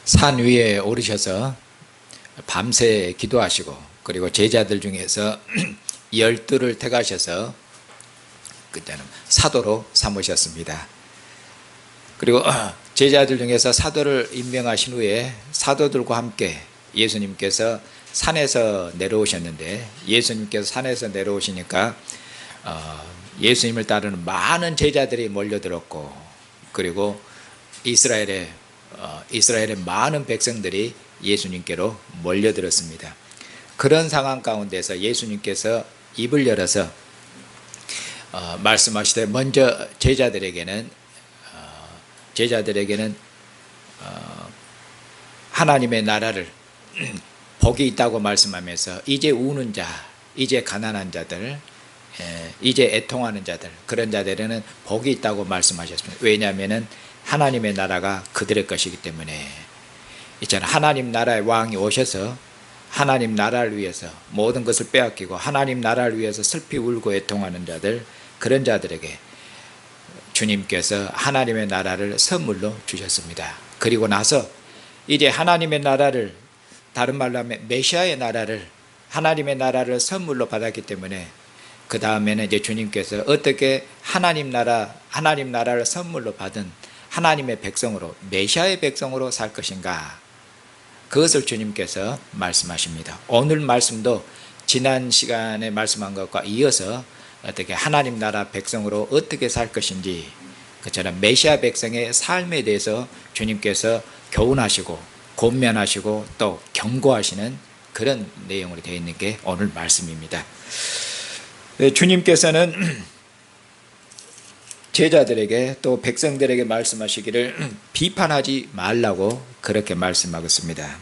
산 위에 오르셔서 밤새 기도하시고, 그리고 제자들 중에서 12를 택하셔서 그때는 사도로 삼으셨습니다. 그리고 제자들 중에서 사도를 임명하신 후에 사도들과 함께 예수님께서 산에서 내려오셨는데, 예수님께서 산에서 내려오시니까 예수님을 따르는 많은 제자들이 몰려들었고, 그리고 이스라엘의 많은 백성들이 예수님께로 몰려들었습니다. 그런 상황 가운데서 예수님께서 입을 열어서 말씀하시되, 먼저 제자들에게는 하나님의 나라를 복이 있다고 말씀하면서, 이제 우는 자, 이제 가난한 자들, 이제 애통하는 자들, 그런 자들에는 복이 있다고 말씀하셨습니다. 왜냐하면 하나님의 나라가 그들의 것이기 때문에. 있잖아요. 하나님 나라의 왕이 오셔서 하나님 나라를 위해서 모든 것을 빼앗기고 하나님 나라를 위해서 슬피 울고 애통하는 자들, 그런 자들에게 주님께서 하나님의 나라를 선물로 주셨습니다. 그리고 나서 이제 하나님의 나라를, 다른 말로 하면 메시아의 나라를, 하나님의 나라를 선물로 받았기 때문에 그 다음에는 이제 주님께서 어떻게 하나님 나라를 선물로 받은 하나님의 백성으로, 메시아의 백성으로 살 것인가, 그것을 주님께서 말씀하십니다. 오늘 말씀도 지난 시간에 말씀한 것과 이어서 어떻게 하나님 나라 백성으로 어떻게 살 것인지, 그처럼 메시아 백성의 삶에 대해서 주님께서 교훈하시고 권면하시고 또 경고하시는 그런 내용으로 되어 있는 게 오늘 말씀입니다. 주님께서는 제자들에게 또 백성들에게 말씀하시기를 비판하지 말라고 그렇게 말씀하셨습니다.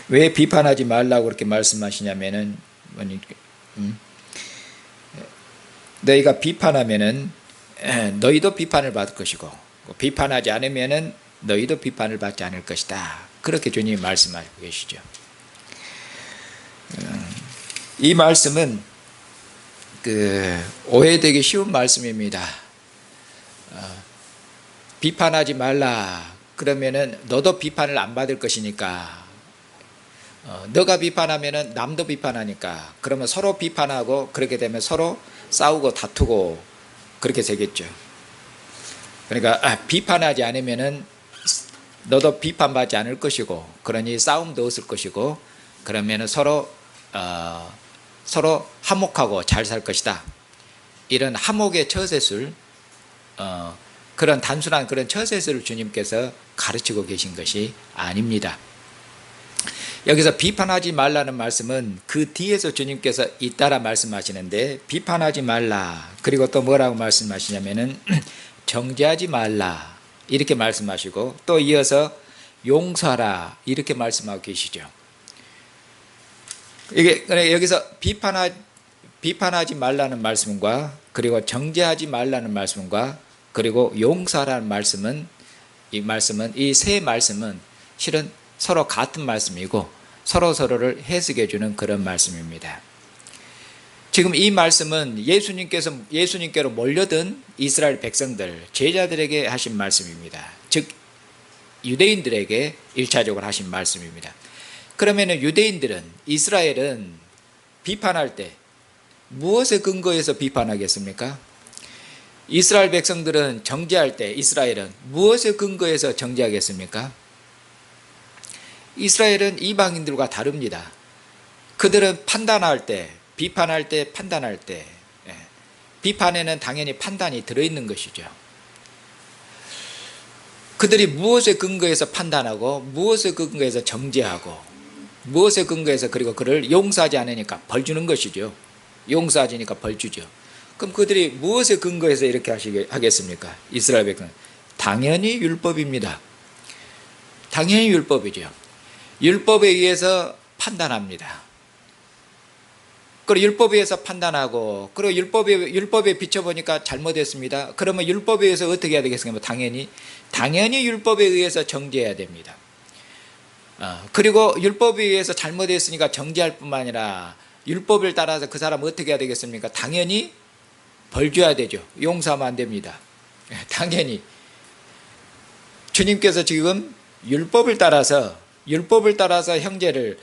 왜 비판하지 말라고 그렇게 말씀하시냐면은, 너희가 비판하면은 너희도 비판을 받을 것이고, 비판하지 않으면은 너희도 비판을 받지 않을 것이다, 그렇게 주님이 말씀하고 계시죠. 이 말씀은 오해되기 쉬운 말씀입니다. 비판하지 말라 그러면은 너도 비판을 안 받을 것이니까, 너가 비판하면은 남도 비판하니까, 그러면 서로 비판하고, 그렇게 되면 서로 싸우고 다투고 그렇게 되겠죠. 그러니까 비판하지 않으면은 너도 비판받지 않을 것이고, 그러니 싸움도 없을 것이고, 그러면은 서로 화목하고 잘 살 것이다, 이런 화목의 처세술, 그런 단순한 그런 처세술을 주님께서 가르치고 계신 것이 아닙니다. 여기서 비판하지 말라는 말씀은 그 뒤에서 주님께서 잇따라 말씀하시는데, 비판하지 말라, 그리고 또 뭐라고 말씀하시냐면은 정죄하지 말라 이렇게 말씀하시고, 또 이어서 용서하라 이렇게 말씀하고 계시죠. 이게 여기서 비판하지 말라는 말씀과, 그리고 정죄하지 말라는 말씀과, 그리고 용서하라는 말씀은, 이 세 말씀은 실은 서로 같은 말씀이고 서로를 해석해 주는 그런 말씀입니다. 지금 이 말씀은 예수님께로 몰려든 이스라엘 백성들, 제자들에게 하신 말씀입니다. 즉 유대인들에게 1차적으로 하신 말씀입니다. 그러면 유대인들은, 이스라엘은 비판할 때 무엇에 근거해서 비판하겠습니까? 이스라엘 백성들은 정죄할 때 이스라엘은 무엇에 근거해서 정죄하겠습니까? 이스라엘은 이방인들과 다릅니다. 그들은 판단할 때, 비판할 때, 판단할 때, 비판에는 당연히 판단이 들어있는 것이죠. 그들이 무엇에 근거해서 판단하고, 무엇에 근거해서 정죄하고, 무엇에 근거해서, 그리고 그를 용서하지 않으니까 벌 주는 것이죠. 용서하지니까 벌 주죠. 그럼 그들이 무엇에 근거해서 이렇게 하겠습니까? 이스라엘 백성은 당연히 율법입니다. 당연히 율법이죠. 율법에 의해서 판단합니다. 그리고 율법에 의해서 판단하고, 그리고 율법에 비춰보니까 잘못했습니다. 그러면 율법에 의해서 어떻게 해야 되겠습니까? 당연히 율법에 의해서 정죄해야 됩니다. 그리고 율법에 의해서 잘못했으니까 정죄할 뿐만 아니라 율법을 따라서 그 사람 어떻게 해야 되겠습니까? 당연히 벌 줘야 되죠. 용서하면 안 됩니다. 당연히 주님께서 지금 율법을 따라서 형제를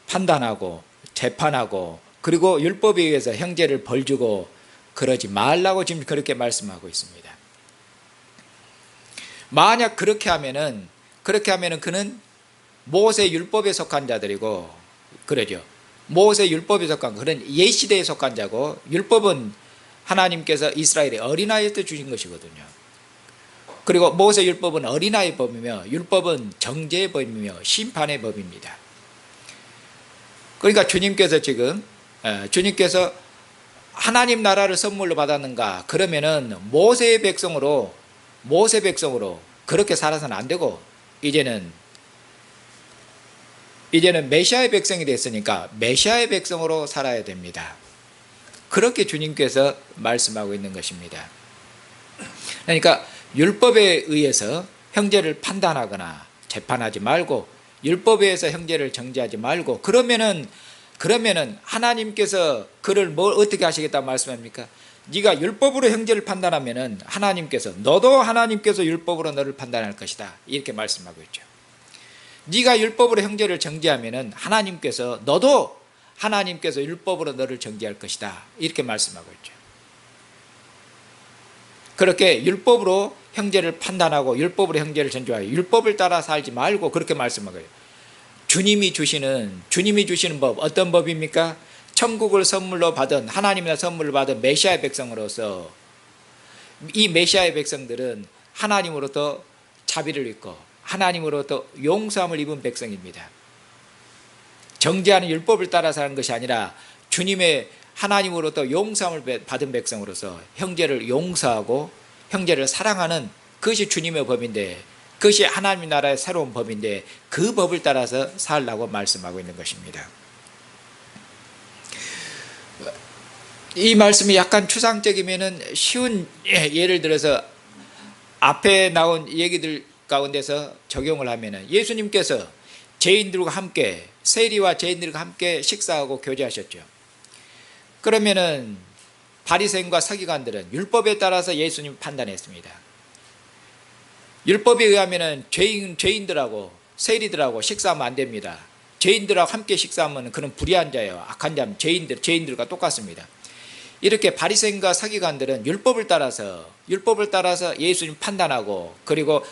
판단하고 재판하고 그리고 율법에 의해서 형제를 벌주고 그러지 말라고 지금 그렇게 말씀하고 있습니다. 만약 그렇게 하면은 그는 모세 율법에 속한 자들이고 그러죠. 모세 율법에 속한 그런 옛시대에 속한 자고 율법은 하나님께서 이스라엘의 어린아이 때 주신 것이거든요. 그리고 모세 율법은 어린아이 법이며 율법은 정죄의 법이며 심판의 법입니다. 그러니까 주님께서 하나님 나라를 선물로 받았는가 그러면은 모세 백성으로 그렇게 살아서는 안 되고 이제는 메시아의 백성이 됐으니까 메시아의 백성으로 살아야 됩니다. 그렇게 주님께서 말씀하고 있는 것입니다. 그러니까 율법에 의해서 형제를 판단하거나 재판하지 말고 율법에 의해서 형제를 정죄하지 말고 그러면은 하나님께서 그를 어떻게 하시겠다고 말씀합니까? 네가 율법으로 형제를 판단하면은 너도 하나님께서 율법으로 너를 판단할 것이다 이렇게 말씀하고 있죠. 네가 율법으로 형제를 정죄하면은 너도 하나님께서 율법으로 너를 정죄할 것이다 이렇게 말씀하고 있죠. 그렇게 율법으로 형제를 판단하고 율법으로 형제를 정죄하여 율법을 따라 살지 말고 그렇게 말씀하고 있어요. 주님이 주시는 법 어떤 법입니까? 천국을 선물로 받은 하나님의 선물을 받은 메시아의 백성으로서 이 메시아의 백성들은 하나님으로부터 자비를 입고 하나님으로부터 용서함을 입은 백성입니다. 정죄하는 율법을 따라 사는 것이 아니라 주님의 하나님으로부터 용서함을 받은 백성으로서 형제를 용서하고 형제를 사랑하는 그것이 주님의 법인데 그것이 하나님 나라의 새로운 법인데 그 법을 따라서 살라고 말씀하고 있는 것입니다. 이 말씀이 약간 추상적이면은 쉬운 예를 들어서 앞에 나온 얘기들 가운데서 적용을 하면은 예수님께서 죄인들과 함께 세리와 죄인들과 함께 식사하고 교제하셨죠. 그러면은 바리새인과 서기관들은 율법에 따라서 예수님 판단했습니다. 율법에 의하면은 죄인들하고 세리들하고 식사하면 안 됩니다. 죄인들하고 함께 식사하면 그는 불의한 자예요. 악한 자, 죄인들과 똑같습니다. 이렇게 바리새인과 서기관들은 율법을 따라서 예수님 판단하고 그리고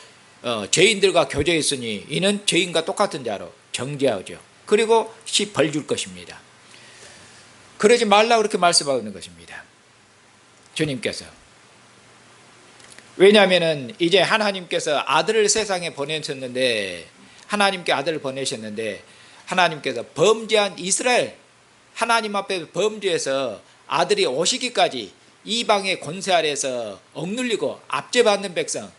죄인들과 교제했으니 이는 죄인과 똑같은 자로 정죄하죠. 그리고 벌 줄 것입니다. 그러지 말라고 그렇게 말씀하고 있는 것입니다. 주님께서. 왜냐하면 이제 하나님께서 아들을 세상에 보내셨는데 하나님께서 범죄한 이스라엘 하나님 앞에 범죄해서 아들이 오시기까지 이방의 권세 아래에서 억눌리고 압제받는 백성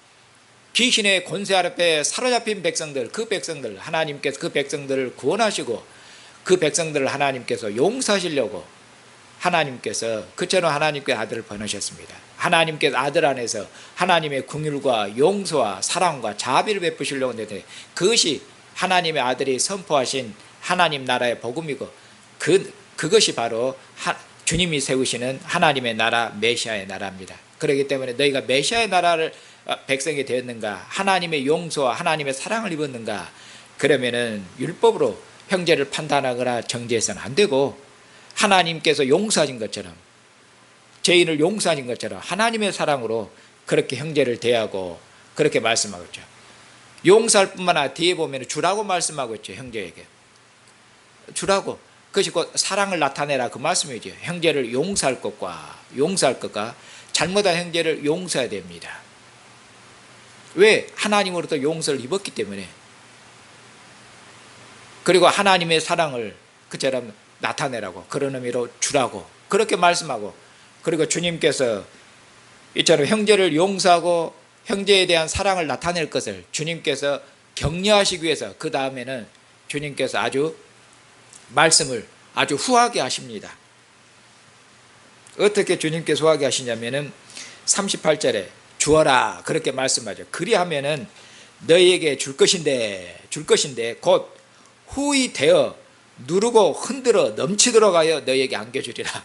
귀신의 권세 아래 사로잡힌 백성들 하나님께서 그 백성들을 구원하시고 그 백성들을 하나님께서 용서하시려고 하나님께서 그처럼 하나님께 아들을 보내셨습니다. 하나님께서 아들 안에서 하나님의 긍휼과 용서와 사랑과 자비를 베푸시려고 했는데 그것이 하나님의 아들이 선포하신 하나님 나라의 복음이고 그것이 바로 주님이 세우시는 하나님의 나라 메시아의 나라입니다. 그렇기 때문에 너희가 메시아의 나라를 백성이 되었는가 하나님의 용서와 하나님의 사랑을 입었는가 그러면은 율법으로 형제를 판단하거나 정죄해서는 안 되고 하나님께서 용서하신 것처럼 죄인을 용서하신 것처럼 하나님의 사랑으로 그렇게 형제를 대하고 그렇게 말씀하고 있죠. 용서할 뿐만 아니라 뒤에 보면 주라고 말씀하고 있죠. 형제에게 주라고 그것이 곧 사랑을 나타내라 그 말씀이죠. 형제를 용서할 것과 잘못한 형제를 용서해야 됩니다. 왜? 하나님으로부터 용서를 입었기 때문에 그리고 하나님의 사랑을 그처럼 나타내라고 그런 의미로 주라고 그렇게 말씀하고 그리고 주님께서 이처럼 형제를 용서하고 형제에 대한 사랑을 나타낼 것을 주님께서 격려하시기 위해서 그 다음에는 주님께서 말씀을 아주 후하게 하십니다. 어떻게 주님께서 후하게 하시냐면은 38절에 주어라 그렇게 말씀하죠. 그리하면은 너희에게 줄 것인데 곧 후히 되어 누르고 흔들어 넘치도록 하여 너희에게 안겨주리라.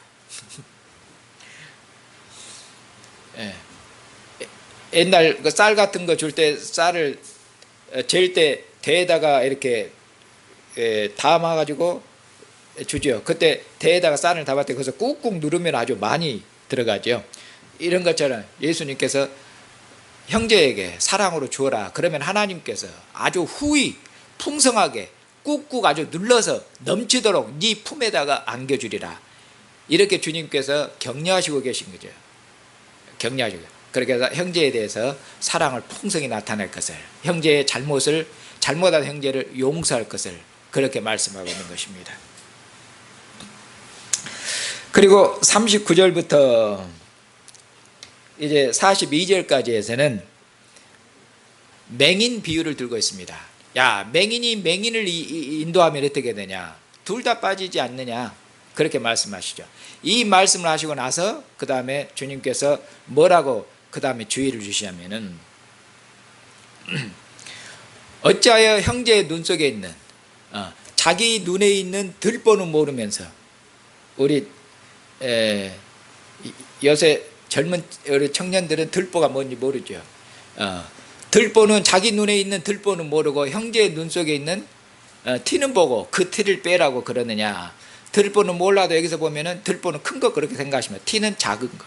옛날 그 쌀 같은 거 줄 때 쌀을 잴 때 대에다가 이렇게 담아가지고 주죠. 그때 대에다가 쌀을 담을 때 거기서 꾹꾹 누르면 아주 많이 들어가죠. 이런 것처럼 예수님께서 형제에게 사랑으로 주어라. 그러면 하나님께서 아주 후히 풍성하게 꾹꾹 아주 눌러서 넘치도록 네 품에다가 안겨주리라. 이렇게 주님께서 격려하시고 계신 거죠. 격려하시고. 그렇게 해서 형제에 대해서 사랑을 풍성히 나타낼 것을, 형제의 잘못한 형제를 용서할 것을 그렇게 말씀하고 있는 것입니다. 그리고 39절부터 이제 42절까지에서는 맹인 비유를 들고 있습니다. 야, 맹인이 맹인을 인도하면 어떻게 되냐? 둘 다 빠지지 않느냐? 그렇게 말씀하시죠. 이 말씀을 하시고 나서 그 다음에 주님께서 뭐라고 그 다음에 주의를 주시냐면은 어찌하여 형제의 눈 속에 있는 자기 눈에 있는 들보는 모르면서, 우리 요새 젊은 우리 청년들은 들보가 뭔지 모르죠. 들보는 자기 눈에 있는 들보는 모르고 형제의 눈 속에 있는 티는 보고 그 티를 빼라고 그러느냐. 들보는 몰라도 여기서 보면은 들보는 큰 거 그렇게 생각하시면 티는 작은 거.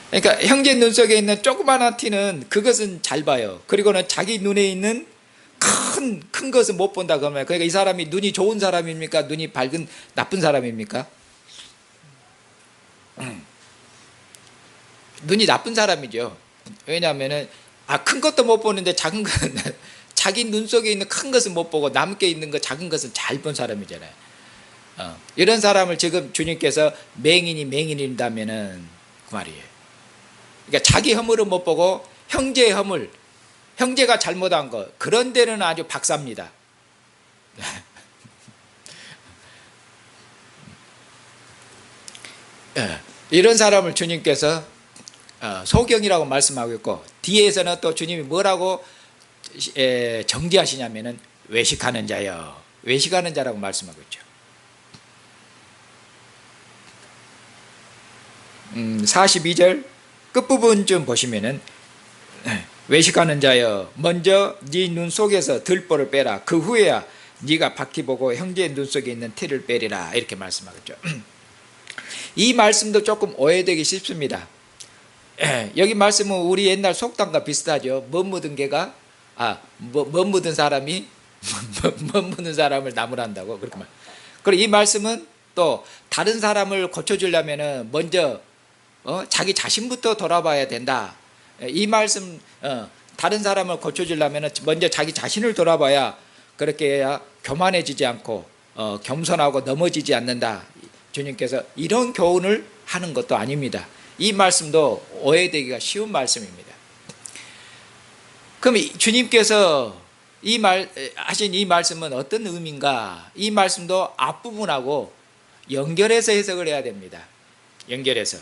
그러니까 형제 눈 속에 있는 조그마한 티는 그것은 잘 봐요. 그리고는 자기 눈에 있는 큰 것은 못 본다 그러면, 그러니까 이 사람이 눈이 좋은 사람입니까? 눈이 밝은 나쁜 사람입니까? 눈이 나쁜 사람이죠. 왜냐하면은 큰 것도 못 보는데 작은 것은 자기 눈 속에 있는 큰 것은 못 보고 남게 있는 거 작은 것은 잘 본 사람이잖아요. 이런 사람을 지금 주님께서 맹인이다면은 그 말이에요. 그러니까 자기 허물은 못 보고 형제의 허물, 형제가 잘못한 거, 그런 데는 아주 박사입니다. 이런 사람을 주님께서 소경이라고 말씀하고 있고, 뒤에서는 또 주님이 뭐라고 정죄하시냐면은 외식하는 자요, 외식하는 자라고 말씀하고 있죠. 42절 끝부분 좀 보시면은 외식하는 자여, 먼저 네 눈 속에서 들보를 빼라. 그 후에야 네가 바퀴 보고 형제의 눈 속에 있는 티를 빼리라. 이렇게 말씀하겠죠. 이 말씀도 조금 오해되기 쉽습니다. 여기 말씀은 우리 옛날 속담과 비슷하죠. 멋 묻은 개가 멋 묻은 사람이 멋 묻은 사람을 나무란다고 그렇게 말. 그리고 이 말씀은 또 다른 사람을 고쳐주려면은 먼저 자기 자신부터 돌아봐야 된다. 이 말씀, 다른 사람을 고쳐주려면 먼저 자기 자신을 돌아봐야, 그렇게 해야 교만해지지 않고 겸손하고 넘어지지 않는다. 주님께서 이런 교훈을 하는 것도 아닙니다. 이 말씀도 오해되기가 쉬운 말씀입니다. 그럼 주님께서 하신 이 말씀은 어떤 의미인가? 이 말씀도 앞부분하고 연결해서 해석을 해야 됩니다. 연결해서.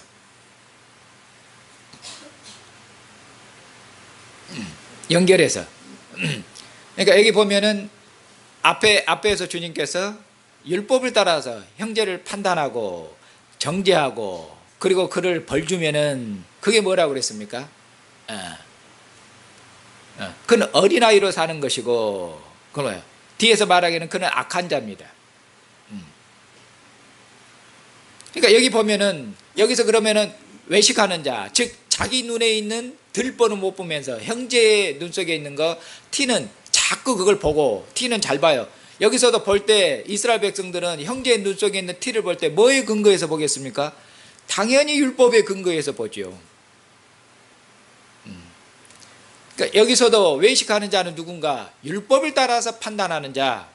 그러니까 여기 보면은 앞에서 주님께서 율법을 따라서 형제를 판단하고 정죄하고 그리고 그를 벌 주면은 그게 뭐라고 그랬습니까? 그는 어린아이로 사는 것이고, 그거예요. 뒤에서 말하기는 그는 악한 자입니다. 그러니까 여기 보면은, 여기서 그러면은 외식하는 자, 즉 자기 눈에 있는 들보는 못 보면서 형제의 눈 속에 있는 거, 티는 자꾸 그걸 보고, 티는 잘 봐요. 여기서도 볼 때 이스라엘 백성들은 형제의 눈 속에 있는 티를 볼 때 뭐에 근거해서 보겠습니까? 당연히 율법에 근거해서 보죠. 그러니까 여기서도 외식하는 자는 누군가? 율법을 따라서 판단하는 자,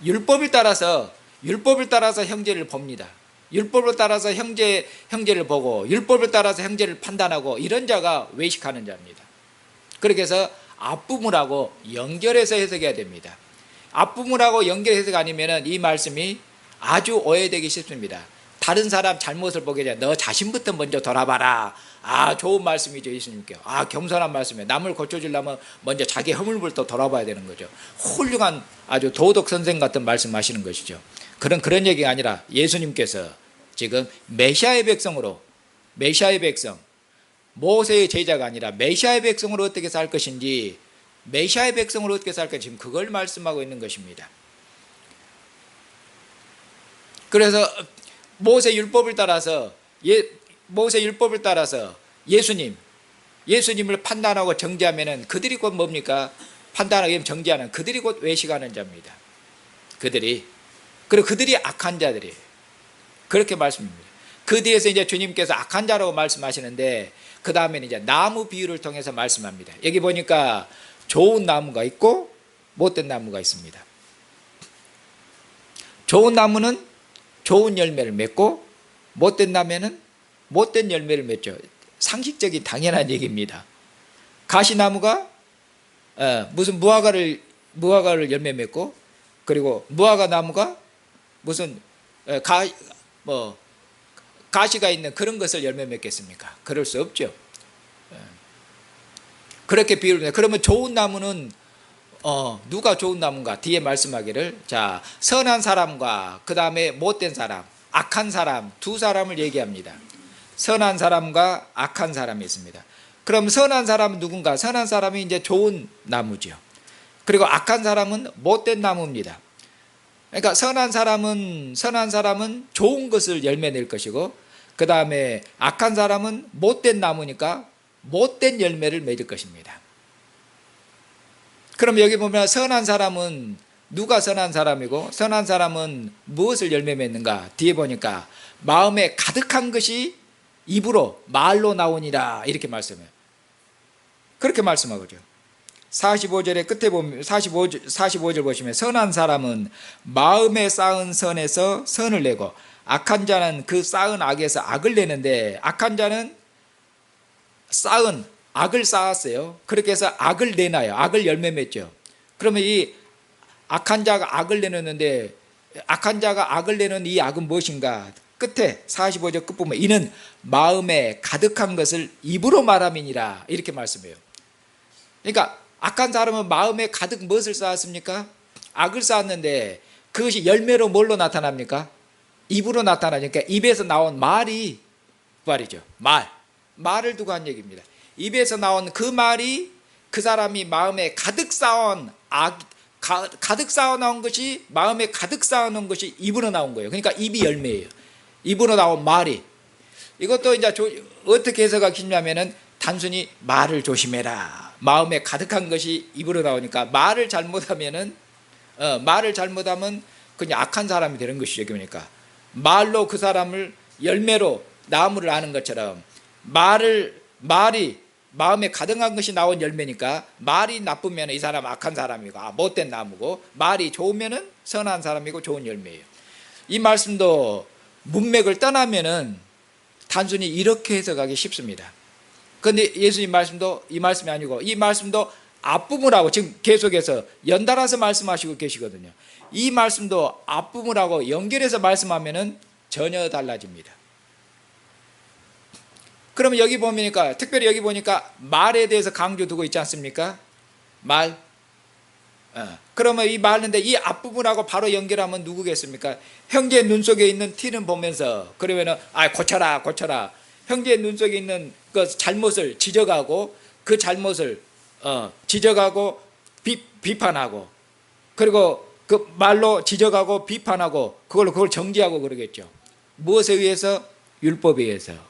율법을 따라서 형제를 봅니다. 율법을 따라서 형제를 보고 율법을 따라서 형제를 판단하고, 이런 자가 외식하는 자입니다. 그렇게 해서 앞부분하고 연결해서 해석해야 됩니다. 앞부분하고 연결 해석 아니면 이 말씀이 아주 오해되기 쉽습니다. 다른 사람 잘못을 보게 되면 너 자신부터 먼저 돌아봐라. 좋은 말씀이죠, 예수님께. 겸손한 말씀이에요. 남을 고쳐주려면 먼저 자기 허물부터 돌아봐야 되는 거죠. 훌륭한 아주 도덕 선생 같은 말씀하시는 것이죠. 그런 얘기가 아니라 예수님께서 지금 메시아의 백성, 모세의 제자가 아니라 메시아의 백성으로 어떻게 살 것인지, 메시아의 백성으로 어떻게 살 것인지 그걸 말씀하고 있는 것입니다. 그래서 모세 율법을 따라서 예수님을 판단하고 정죄하면은 그들이 곧 뭡니까? 판단하고 정죄하는 그들이 곧 외식하는 자입니다. 그리고 그들이 악한 자들이에요. 그렇게 말씀합니다. 그 뒤에서 이제 주님께서 악한 자라고 말씀하시는데, 그 다음에는 이제 나무 비유를 통해서 말씀합니다. 여기 보니까 좋은 나무가 있고 못된 나무가 있습니다. 좋은 나무는 좋은 열매를 맺고 못된 나무는 못된 열매를 맺죠. 상식적인 당연한 얘기입니다. 가시나무가 무슨 무화과를 열매 맺고, 그리고 무화과 나무가 무슨 가시가 있는 그런 것을 열매 맺겠습니까? 그럴 수 없죠. 그렇게 비유를 해요. 그러면 좋은 나무는 누가 좋은 나무인가? 뒤에 말씀하기를, 자, 선한 사람과 그 다음에 못된 사람, 악한 사람, 두 사람을 얘기합니다. 선한 사람과 악한 사람이 있습니다. 그럼 선한 사람은 누군가? 선한 사람이 이제 좋은 나무죠. 그리고 악한 사람은 못된 나무입니다. 그러니까 선한 사람은 좋은 것을 열매 낼 것이고, 그 다음에 악한 사람은 못된 나무니까 못된 열매를 맺을 것입니다. 그럼 여기 보면 선한 사람은 누가 선한 사람이고, 선한 사람은 무엇을 열매 맺는가? 뒤에 보니까 마음에 가득한 것이 입으로 말로 나오니라, 이렇게 말씀해요. 그렇게 말씀하거든요. 45절의 끝에 보면 45절 보시면, 선한 사람은 마음에 쌓은 선에서 선을 내고 악한 자는 그 쌓은 악에서 악을 내는데, 악한 자는 쌓은 악을 쌓았어요. 그렇게 해서 악을 내놔요. 악을 열매 맺죠. 그러면 이 악한 자가 악을 내놓는데, 악한 자가 악을 내는 이 악은 무엇인가? 끝에 45절 끝 보면 이는 마음에 가득한 것을 입으로 말함이니라, 이렇게 말씀해요. 그러니까 악한 사람은 마음에 가득 무엇을 쌓았습니까? 악을 쌓았는데 그것이 열매로 뭘로 나타납니까? 입으로 나타나니까 입에서 나온 말이 말이죠. 말을 두고 한 얘기입니다. 입에서 나온 그 말이 그 사람이 마음에 가득 쌓아놓은 것이, 마음에 가득 쌓아놓은 것이 입으로 나온 거예요. 그러니까 입이 열매예요. 입으로 나온 말이. 이것도 이제 어떻게 해석하시냐면은 단순히 말을 조심해라. 마음에 가득한 것이 입으로 나오니까 말을 잘못하면 그냥 악한 사람이 되는 것이죠. 그러니까 말로 그 사람을 열매로 나무를 아는 것처럼 말이 마음에 가득한 것이 나온 열매니까, 말이 나쁘면 이 사람 악한 사람이고 못된 나무고, 말이 좋으면 선한 사람이고 좋은 열매예요. 이 말씀도 문맥을 떠나면은 단순히 이렇게 해석하기 쉽습니다. 그런데 예수님 말씀도 이 말씀이 아니고, 이 말씀도 앞부분하고 지금 계속해서 연달아서 말씀하시고 계시거든요. 이 말씀도 앞부분하고 연결해서 말씀하면은 전혀 달라집니다. 그러면 여기 보니까, 특별히 여기 보니까 말에 대해서 강조 두고 있지 않습니까? 말. 그러면 이 말인데 이 앞부분하고 바로 연결하면 누구겠습니까? 형제의 눈 속에 있는 티는 보면서, 그러면은 고쳐라. 형제의 눈 속에 있는 그 잘못을 지적하고, 그 잘못을 지적하고 비판하고, 그리고 그 말로 지적하고 비판하고 그걸 정지하고 그러겠죠. 무엇에 의해서? 율법에 의해서.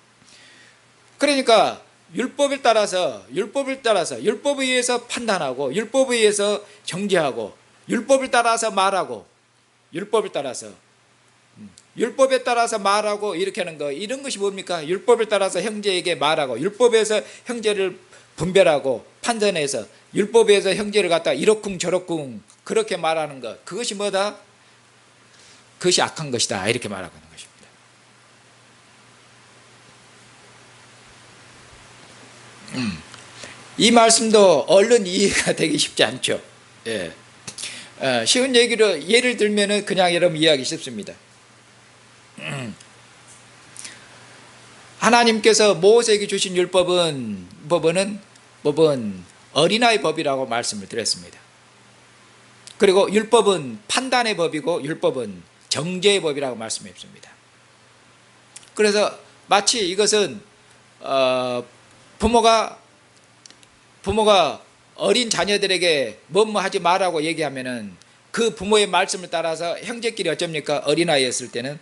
그러니까 율법에 의해서 판단하고, 율법에 의해서 정죄하고, 율법을 따라서 말하고, 율법에 따라서 말하고, 이렇게 하는 거, 이런 것이 뭡니까? 율법에 따라서 형제에게 말하고, 율법에서 형제를 분별하고 판단해서, 율법에서 형제를 갖다 이러쿵 저러쿵 그렇게 말하는 것, 그것이 뭐다? 그것이 악한 것이다, 이렇게 말하고 있는 것입니다. 이 말씀도 얼른 이해가 되기 쉽지 않죠. 예. 쉬운 예를 들면은 그냥 여러분 이해하기 쉽습니다. 하나님께서 모세에게 주신 율법은 어린아이 법이라고 말씀을 드렸습니다. 그리고 율법은 판단의 법이고, 율법은 정죄의 법이라고 말씀했습니다. 그래서 마치 이것은 부모가 어린 자녀들에게 뭐뭐 하지 말라고 얘기하면은 그 부모의 말씀을 따라서 형제끼리 어쩝니까? 어린아이였을 때는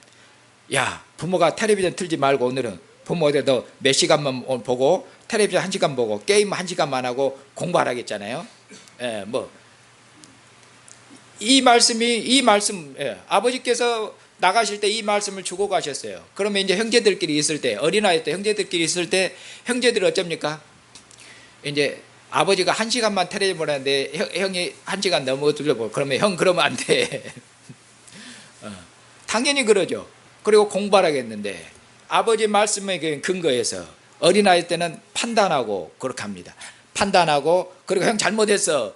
야, 부모가 텔레비전 틀지 말고 오늘은 부모한테 너 몇 시간만 보고 텔레비전 1시간 보고 게임 1시간만 하고 공부하라겠잖아요. 예, 뭐 이 말씀 아버지께서 나가실 때 이 말씀을 주고 가셨어요. 그러면 이제 형제들끼리 있을 때 어린아이 때 형제들끼리 있을 때 형제들이 어쩝니까? 이제 아버지가 1시간만 텔레비전 보는데 형이 1시간 넘어 들려보고 그러면 형 그러면 안 돼. 당연히 그러죠. 그리고 공부하라겠는데 아버지 말씀에 근거해서 어린아이 때는 판단하고 그렇게 합니다. 판단하고 그리고 형 잘못했어.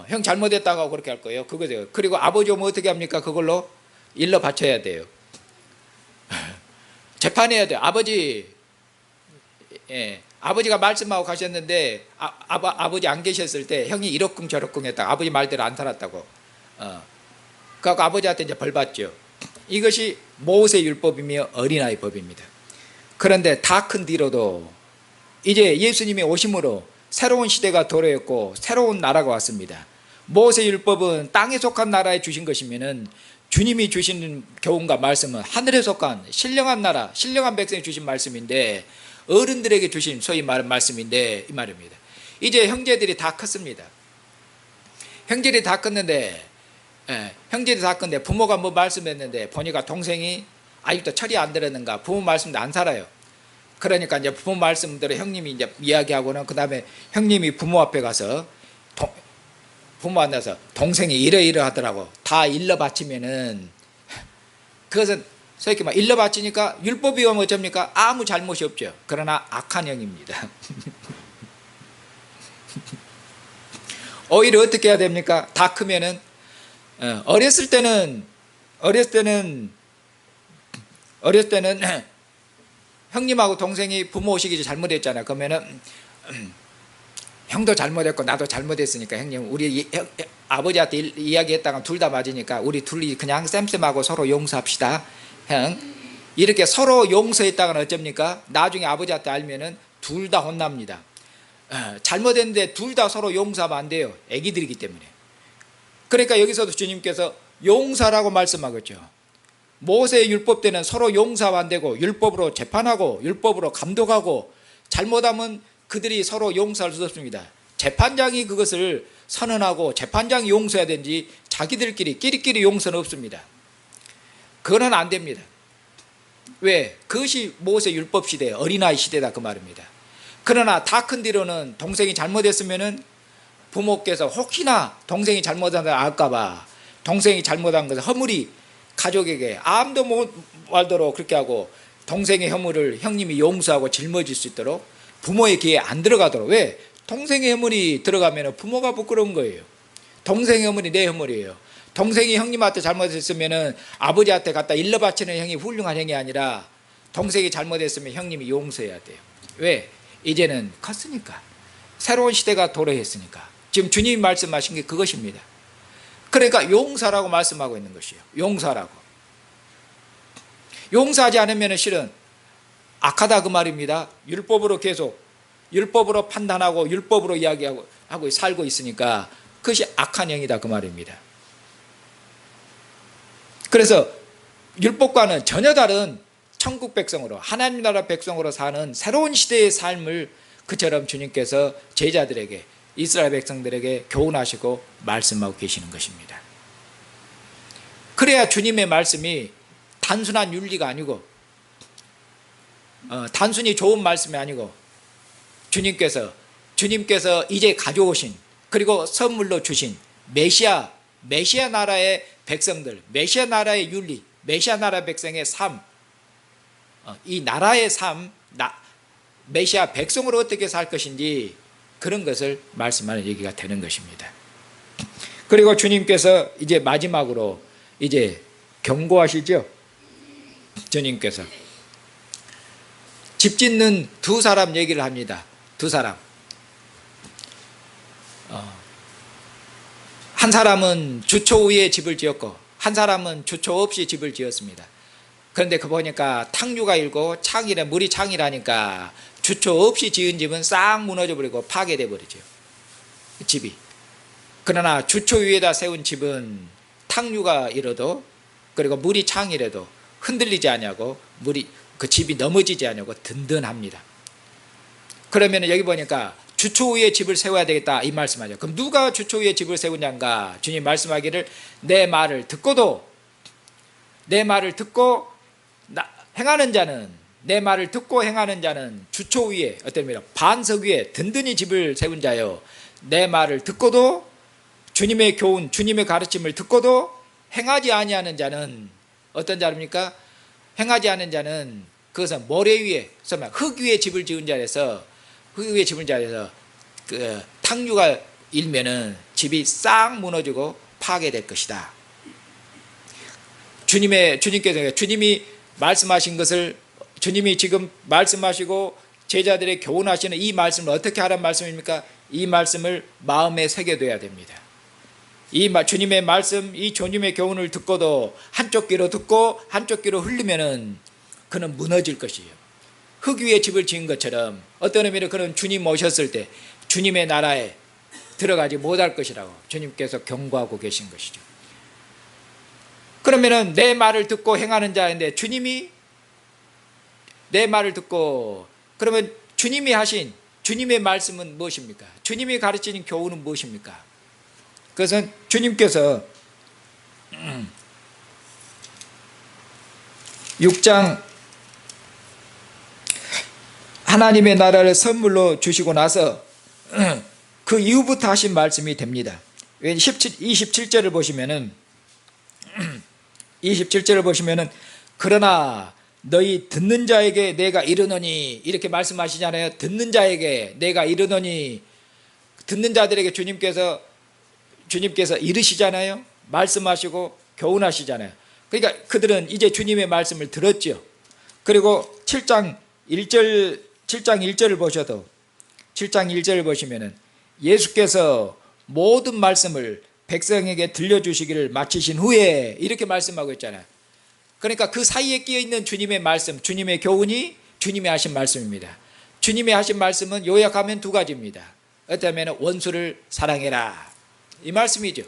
형 잘못했다고 그렇게 할 거예요. 그거죠. 그리고 아버지 오면 어떻게 합니까? 그걸로 일러 바쳐야 돼요. 재판해야 돼요. 아버지가 말씀하고 가셨는데 아버지 안 계셨을 때 형이 이러쿵 저러쿵 했다고 아버지 말대로 안 살았다고 그래서 아버지한테 이제 벌 받죠. 이것이 모세 율법이며 어린아이 법입니다. 그런데 다 큰 뒤로도 이제 예수님이 오심으로 새로운 시대가 도래했고 새로운 나라가 왔습니다. 모세 율법은 땅에 속한 나라에 주신 것이면은 주님이 주신 교훈과 말씀은 하늘에 속한 신령한 나라, 신령한 백성에 주신 말씀인데 어른들에게 주신 소위 말하는 말씀인데 이 말입니다. 이제 형제들이 다 컸습니다. 형제들이 다 컸는데 부모가 뭐 말씀했는데 보니까 동생이 아직도 철이 안 들었는가 부모 말씀도 안 살아요. 그러니까 이제 부모 말씀대로 형님이 이제 이야기하고는 그 다음에 형님이 부모 앞에 가서 부모 만나서 동생이 이러이러하더라고 다 일러 바치면은 그것은 소위 말 일러 바치니까 율법이 오면 어쩝니까? 아무 잘못이 없죠. 그러나 악한 형입니다. 오히려 어떻게 해야 됩니까? 다 크면은 어렸을 때는 형님하고 동생이 부모 오시기 잘못했잖아요. 그러면은 형도 잘못했고 나도 잘못했으니까 형님 우리 아버지한테 이야기했다가 둘 다 맞으니까 우리 둘이 그냥 쌤쌤하고 서로 용서합시다. 형 이렇게 서로 용서했다가는 어쩝니까? 나중에 아버지한테 알면은 둘 다 혼납니다. 잘못했는데 둘 다 서로 용서하면 안 돼요. 애기들이기 때문에. 그러니까 여기서도 주님께서 용서라고 말씀하겠죠. 모세의 율법 때는 서로 용서하면 안 되고 율법으로 재판하고 율법으로 감독하고 잘못하면 그들이 서로 용서할 수 없습니다. 재판장이 그것을 선언하고 재판장이 용서해야 되는지 끼리끼리 용서는 없습니다. 그거는 안 됩니다. 왜? 그것이 모세 율법 시대 어린아이 시대다 그 말입니다. 그러나 다 큰 뒤로는 동생이 잘못했으면은 부모께서 혹시나 동생이 잘못한다 알까봐 동생이 잘못한 것을 허물이 가족에게 아무도 못 알도록 그렇게 하고 동생의 허물을 형님이 용서하고 짊어질 수 있도록 부모의 귀에 안 들어가도록. 왜? 동생의 허물이 들어가면 부모가 부끄러운 거예요. 동생의 허물이 내 허물이에요. 동생이 형님한테 잘못했으면 아버지한테 갖다 일러 바치는 형이 훌륭한 형이 아니라 동생이 잘못했으면 형님이 용서해야 돼요. 왜? 이제는 컸으니까. 새로운 시대가 도래했으니까. 지금 주님이 말씀하신 게 그것입니다. 그러니까 용서라고 말씀하고 있는 것이에요. 용서라고. 용서하지 않으면 실은 악하다 그 말입니다. 율법으로 계속 율법으로 판단하고 율법으로 이야기하고 살고 있으니까 그것이 악한 영이다 그 말입니다. 그래서 율법과는 전혀 다른 천국 백성으로 하나님 나라 백성으로 사는 새로운 시대의 삶을 그처럼 주님께서 제자들에게 이스라엘 백성들에게 교훈하시고 말씀하고 계시는 것입니다. 그래야 주님의 말씀이 단순한 윤리가 아니고 단순히 좋은 말씀이 아니고 주님께서 이제 가져오신 그리고 선물로 주신 메시아 나라의 백성들, 메시아 나라의 윤리, 메시아 나라 백성의 삶, 이 나라의 삶, 메시아 백성으로 어떻게 살 것인지 그런 것을 말씀하는 얘기가 되는 것입니다. 그리고 주님께서 이제 마지막으로 이제 경고하시죠. 주님께서 집 짓는 두 사람 얘기를 합니다. 두 사람. 한 사람은 주초 위에 집을 지었고 한 사람은 주초 없이 집을 지었습니다. 그런데 그 보니까 탕류가 일고 물이 창이라니까 주초 없이 지은 집은 싹 무너져 버리고 파괴돼 버리죠, 집이. 그러나 주초 위에다 세운 집은 탕류가 일어도, 그리고 물이 창이라도 흔들리지 않냐고, 물이 그 집이 넘어지지 않냐고 든든합니다. 그러면 여기 보니까 주초 위에 집을 세워야 되겠다 이 말씀하죠. 그럼 누가 주초 위에 집을 세우냐가, 주님 말씀하기를 내 말을 듣고 행하는 자는, 내 말을 듣고 행하는 자는 주초 위에, 어떤 의미로 반석 위에 든든히 집을 세운 자요, 내 말을 듣고도 주님의 교훈, 주님의 가르침을 듣고도 행하지 아니하는 자는 어떤 자입니까? 행하지 않는 자는 그것은 모래 위에, 흙 위에 집을 지은 자라서, 흙 위에 집을 자라서 그 탕류가 일면은 집이 싹 무너지고 파괴될 것이다. 주님께서 주님이 말씀하신 것을, 주님이 지금 말씀하시고 제자들의 교훈하시는 이 말씀을 어떻게 하라는 말씀입니까? 이 말씀을 마음에 새겨둬야 됩니다. 이 주님의 말씀, 이 주님의 교훈을 듣고도 한쪽 귀로 듣고 한쪽 귀로 흘리면은 그는 무너질 것이에요. 흙 위에 집을 지은 것처럼 어떤 의미로 그는 주님 오셨을 때 주님의 나라에 들어가지 못할 것이라고 주님께서 경고하고 계신 것이죠. 그러면은 내 말을 듣고 행하는 자인데, 주님이 내 말을 듣고, 그러면 주님이 하신 주님의 말씀은 무엇입니까? 주님이 가르치는 교훈은 무엇입니까? 그것은 주님께서 6장 하나님의 나라를 선물로 주시고 나서 그 이후부터 하신 말씀이 됩니다. 27절을 보시면은 27절을 보시면은 그러나 너희 듣는 자에게 내가 이르노니, 이렇게 말씀하시잖아요. 듣는 자에게 내가 이르노니, 듣는 자들에게 주님께서 이르시잖아요. 말씀하시고 교훈하시잖아요. 그러니까 그들은 이제 주님의 말씀을 들었죠. 그리고 7장 1절을 보셔도, 7장 1절을 보시면은 예수께서 모든 말씀을 백성에게 들려주시기를 마치신 후에 이렇게 말씀하고 있잖아요. 그러니까 그 사이에 끼어있는 주님의 말씀, 주님의 교훈이 주님이 하신 말씀입니다. 주님이 하신 말씀은 요약하면 두 가지입니다. 어쩌면 원수를 사랑해라, 이 말씀이죠.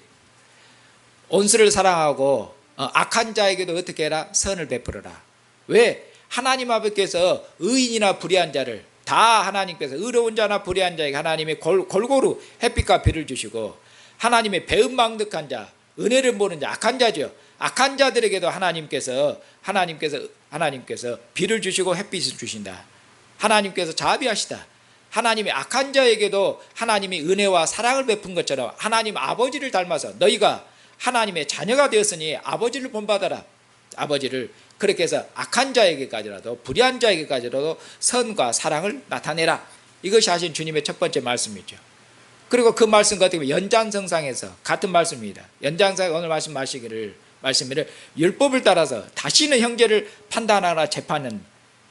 원수를 사랑하고 악한 자에게도 어떻게 해라? 선을 베풀어라. 왜? 하나님 아버지께서 의인이나 불의한 자를 다, 하나님께서 의로운 자나 불의한 자에게 하나님이 골고루 햇빛과 비를 주시고, 하나님의 배은망덕한 자, 은혜를 모르는 자, 악한 자죠. 악한 자들에게도 하나님께서 비를 주시고 햇빛을 주신다. 하나님께서 자비하시다. 하나님이 악한 자에게도 하나님이 은혜와 사랑을 베푼 것처럼 하나님 아버지를 닮아서 너희가 하나님의 자녀가 되었으니 아버지를 본받아라. 아버지를 그렇게 해서 악한 자에게까지라도, 불의한 자에게까지라도 선과 사랑을 나타내라. 이것이 하신 주님의 첫 번째 말씀이죠. 그리고 그 말씀 같은 경우 연장성상에서 같은 말씀입니다. 연장성 오늘 말씀을 율법을 따라서 다시는 형제를 판단하거나 재판은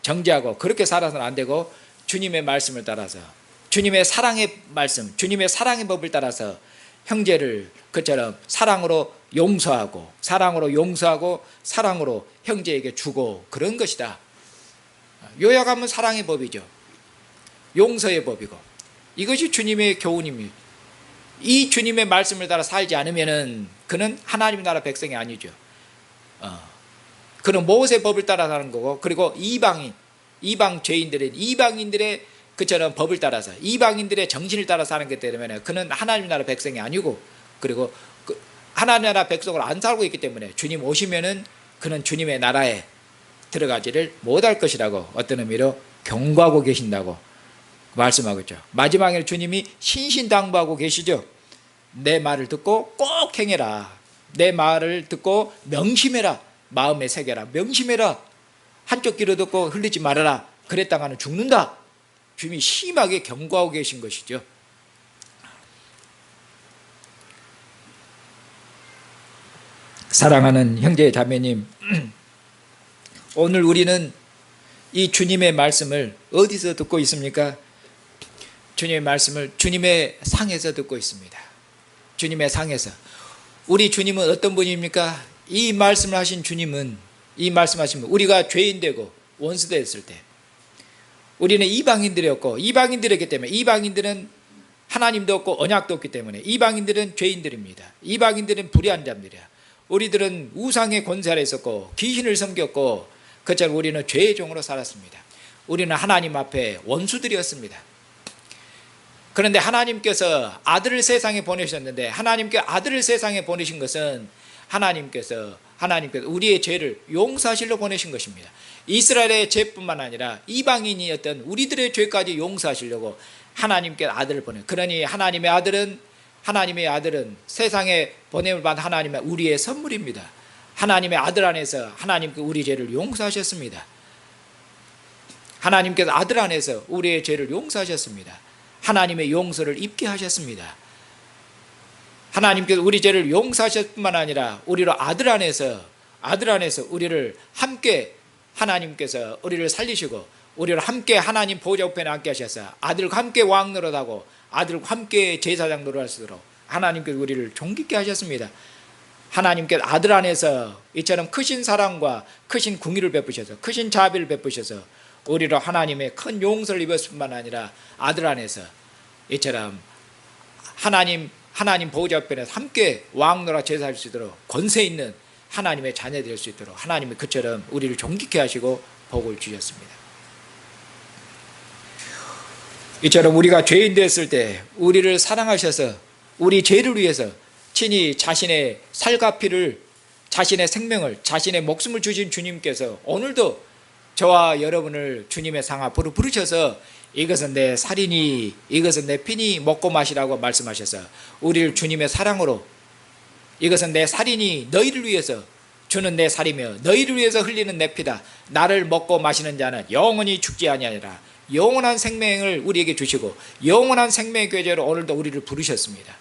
정죄하고 그렇게 살아서는 안 되고, 주님의 말씀을 따라서, 주님의 사랑의 말씀, 주님의 사랑의 법을 따라서 형제를 그처럼 사랑으로 용서하고 사랑으로 형제에게 주고, 그런 것이다. 요약하면 사랑의 법이죠. 용서의 법이고, 이것이 주님의 교훈입니다. 이 주님의 말씀을 따라 살지 않으면은 그는 하나님의 나라 백성이 아니죠. 그는 모세의 법을 따라 사는 거고, 그리고 이방인들의 그처럼 법을 따라서 이방인들의 정신을 따라 사는 것 때문에 그는 하나님 나라 백성이 아니고, 그리고 하나님 나라 백성으로 안 살고 있기 때문에 주님 오시면은 그는 주님의 나라에 들어가지를 못할 것이라고 어떤 의미로 경고하고 계신다고 말씀하고 있죠. 마지막에 주님이 신신당부하고 계시죠. 내 말을 듣고 꼭 행해라. 내 말을 듣고 명심해라. 마음에 새겨라. 명심해라. 한쪽 귀로 듣고 흘리지 말아라. 그랬다가는 죽는다. 주님이 심하게 경고하고 계신 것이죠. 사랑하는 형제 자매님, 오늘 우리는 이 주님의 말씀을 어디서 듣고 있습니까? 주님의 말씀을 주님의 상에서 듣고 있습니다. 주님의 상에서. 우리 주님은 어떤 분입니까? 이 말씀을 하신 주님은, 우리가 죄인 되고 원수 되었을 때, 우리는 이방인들이었고, 이방인들이었기 때문에, 이방인들은 하나님도 없고 언약도 없기 때문에 이방인들은 죄인들입니다. 이방인들은 불의한 자들이야. 우리들은 우상의 권세 아래 있었고 귀신을 섬겼고, 그처럼 우리는 죄의 종으로 살았습니다. 우리는 하나님 앞에 원수들이었습니다. 그런데 하나님께서 아들을 세상에 보내셨는데, 하나님께 아들을 세상에 보내신 것은 하나님께서 우리의 죄를 용서하시려 보내신 것입니다. 이스라엘의 죄뿐만 아니라 이방인이었던 우리들의 죄까지 용서하시려고 하나님께 아들을 보내. 그러니 하나님의 아들은 세상에 보냄을 받은 하나님의 우리의 선물입니다. 하나님의 아들 안에서 하나님께 우리 죄를 용서하셨습니다. 하나님께서 아들 안에서 우리의 죄를 용서하셨습니다. 하나님의 용서를 입게 하셨습니다. 하나님께서 우리 죄를 용서하셨을 뿐만 아니라 우리로 아들 안에서 우리를 함께, 하나님께서 우리를 살리시고 우리를 함께 하나님 보좌 우편에 앉게 하셔서 아들과 함께 왕 노릇하고 아들과 함께 제사장 노릇할 수 있도록 하나님께서 우리를 존귀케 하셨습니다. 하나님께서 아들 안에서 이처럼 크신 사랑과 크신 궁의를 베푸셔서, 크신 자비를 베푸셔서 우리로 하나님의 큰 용서를 입었을 뿐만 아니라 아들 안에서 이처럼 하나님 보호자 옆에서 함께 왕노라 제사할 수 있도록 권세 있는 하나님의 자녀 될 수 있도록 하나님이 그처럼 우리를 존귀케 하시고 복을 주셨습니다. 이처럼 우리가 죄인 됐을 때 우리를 사랑하셔서 우리 죄를 위해서 친히 자신의 살과 피를, 자신의 생명을, 자신의 목숨을 주신 주님께서 오늘도 저와 여러분을 주님의 상 앞으로 부르셔서 이것은 내 살이니 이것은 내 피니 먹고 마시라고 말씀하셔서 우리를 주님의 사랑으로, 이것은 내 살이니 너희를 위해서 주는 내 살이며 너희를 위해서 흘리는 내 피다. 나를 먹고 마시는 자는 영원히 죽지 아니하리라. 영원한 생명을 우리에게 주시고 영원한 생명의 교제로 오늘도 우리를 부르셨습니다.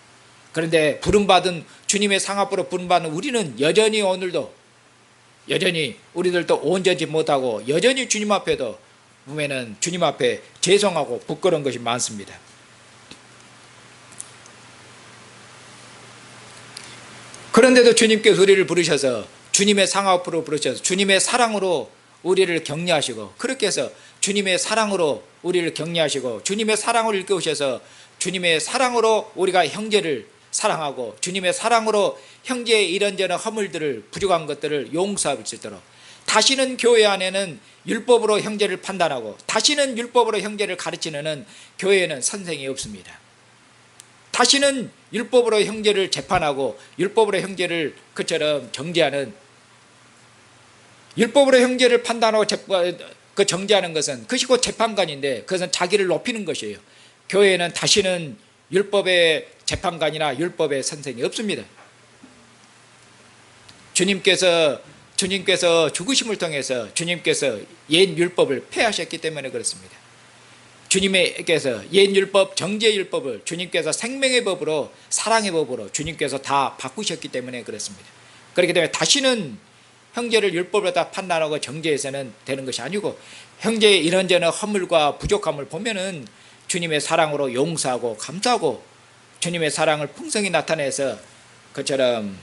그런데 부름받은 주님의 상 앞으로 부름받은 우리는 여전히 오늘도 우리들도 온전치 못하고 여전히 주님 앞에도 보면은 주님 앞에 죄송하고 부끄러운 것이 많습니다. 그런데도 주님께서 우리를 부르셔서 주님의 상 앞으로 부르셔서 주님의 사랑으로 우리를 격려하시고, 그렇게 해서 주님의 사랑으로 우리를 격려하시고 주님의 사랑을 일깨우셔서 주님의 사랑으로 우리가 형제를 사랑하고 주님의 사랑으로 형제의 이런저런 허물들을, 부족한 것들을 용서할 수 있도록, 다시는 교회 안에는 율법으로 형제를 판단하고 다시는 율법으로 형제를 가르치는 교회에는 선생이 없습니다. 다시는 율법으로 형제를 재판하고 율법으로 형제를 그처럼 정죄하는, 율법으로 형제를 판단하고 정죄하는 것은 그것이 곧 재판관인데 그것은 자기를 높이는 것이에요. 교회에는 다시는 율법의 재판관이나 율법의 선생이 없습니다. 주님께서 죽으심을 통해서 주님께서 옛 율법을 폐하셨기 때문에 그렇습니다. 주님께서 옛 율법, 정죄 율법을 주님께서 생명의 법으로, 사랑의 법으로 주님께서 다 바꾸셨기 때문에 그렇습니다. 그렇기 때문에 다시는 형제를 율법으로 다 판단하고 정죄해서는 되는 것이 아니고, 형제의 이런저런 허물과 부족함을 보면은 주님의 사랑으로 용서하고 감사하고 주님의 사랑을 풍성히 나타내서, 그처럼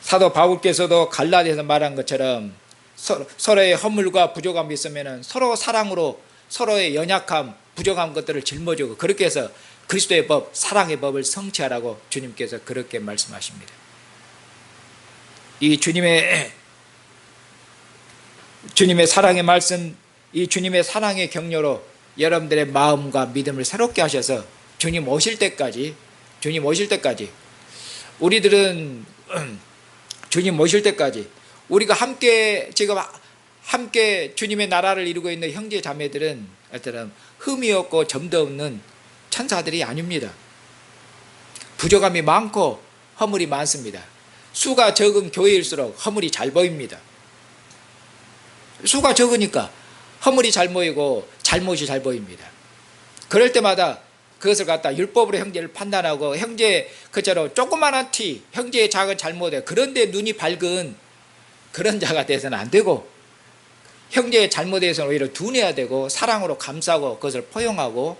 사도 바울께서도 갈라디아서 말한 것처럼 서로의 허물과 부족함이 있으면은 서로 사랑으로 서로의 연약함, 부족한 것들을 짊어지고, 그렇게 해서 그리스도의 법, 사랑의 법을 성취하라고 주님께서 그렇게 말씀하십니다. 이 주님의 사랑의 말씀, 이 주님의 사랑의 격려로 여러분들의 마음과 믿음을 새롭게 하셔서 주님 오실 때까지 우리들은 주님 오실 때까지 우리가 지금 함께 주님의 나라를 이루고 있는 형제 자매들은 흠이 없고 점도 없는 천사들이 아닙니다. 부족함이 많고 허물이 많습니다. 수가 적은 교회일수록 허물이 잘 보입니다. 수가 적으니까 허물이 잘 보이고 잘못이 잘 보입니다. 그럴 때마다 그것을 갖다 율법으로 형제를 판단하고, 형제 그처럼 조그마한 티, 형제의 작은 잘못에 그런데 눈이 밝은 그런 자가 돼서는 안 되고, 형제의 잘못에 대해서는 오히려 둔해야 되고 사랑으로 감싸고 그것을 포용하고,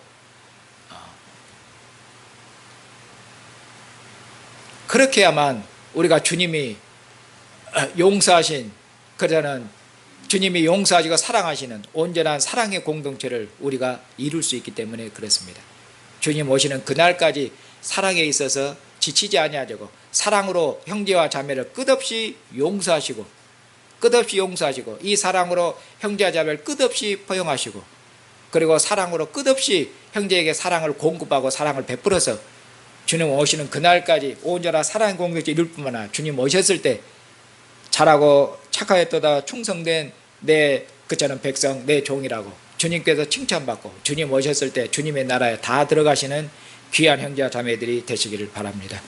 그렇게 해야만 우리가 주님이 용서하신 그러는 주님이 용서하시고 사랑하시는 온전한 사랑의 공동체를 우리가 이룰 수 있기 때문에 그렇습니다. 주님 오시는 그날까지 사랑에 있어서 지치지 아니하고 사랑으로 형제와 자매를 끝없이 용서하시고 이 사랑으로 형제와 자매를 끝없이 포용하시고 그리고 사랑으로 끝없이 형제에게 사랑을 공급하고 사랑을 베풀어서 주님 오시는 그날까지 온전한 사랑의 공동체 이룰 뿐만 아니라 주님 오셨을 때 잘하고 착하였도다 충성된 내 그처럼 백성 내 종이라고 주님께서 칭찬받고 주님 오셨을 때 주님의 나라에 다 들어가시는 귀한 형제와 자매들이 되시기를 바랍니다.